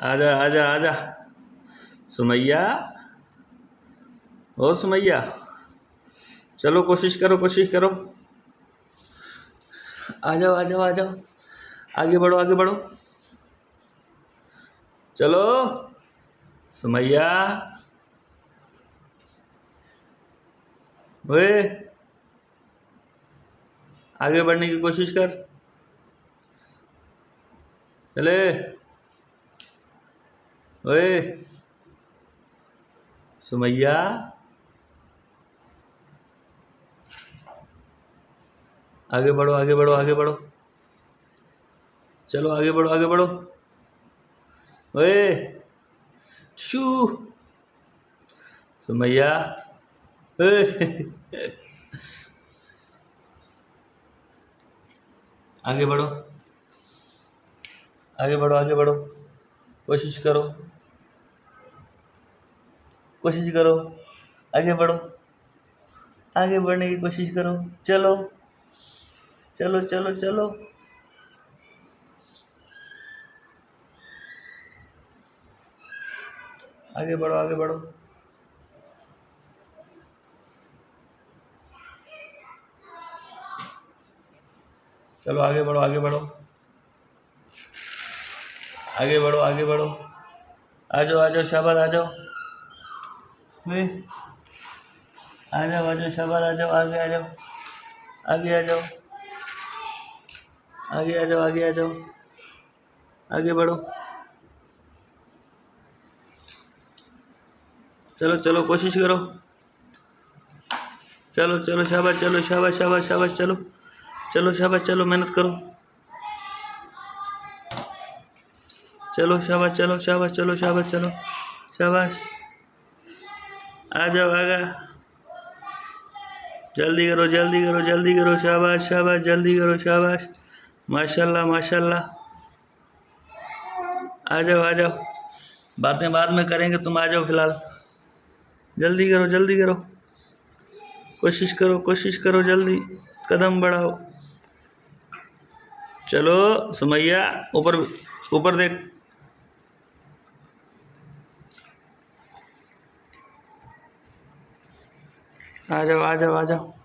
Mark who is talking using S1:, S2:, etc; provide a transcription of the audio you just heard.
S1: आजा आजा आजा सुमैया। ओ सुमैया, चलो कोशिश करो कोशिश करो। आ जाओ आ जाओ आ जाओ, आगे बढ़ो आगे बढ़ो। चलो सुमैया, ओए आगे बढ़ने की कोशिश कर। चले ओए सुमैया, आगे बढ़ो आगे बढ़ो आगे बढ़ो। चलो आगे बढ़ो आगे बढ़ो। ओए शू सुमैया, आगे बढ़ो आगे बढ़ो आगे बढ़ो। कोशिश करो कोशिश करो, आगे बढ़ो, आगे बढ़ने की कोशिश करो। चलो चलो चलो चलो। आगे बढ़ो आगे बढ़ो। चलो आगे बढ़ो आगे बढ़ो आगे बढ़ो आगे बढ़ो। आ जाओ शाबाश आ जाओ। वे आ जाओ शाबाश आ जाओ, आगे आ जाओ आगे आ जाओ आगे आ जाओ आगे आ जाओ। आगे बढ़ो। चलो चलो कोशिश करो। चलो चलो शाबाश, चलो शाबाश शाबाश शाबाश। चलो चलो शाबाश, चलो मेहनत करो। चलो शाबाश, चलो शाबाश, चलो शाबाश, चलो शाबाश। आ जाओ आगा, जल्दी करो जल्दी करो जल्दी करो। शाबाश शाबाश, जल्दी करो शाबाश। माशाल्लाह माशाल्लाह। आ जाओ, बातें बाद में करेंगे, तुम आ जाओ फिलहाल। जल्दी करो कोशिश करो जल्दी, कदम बढ़ाओ। चलो सुमैया, ऊपर ऊपर देख। आ जाओ आ जाओ आ जाओ।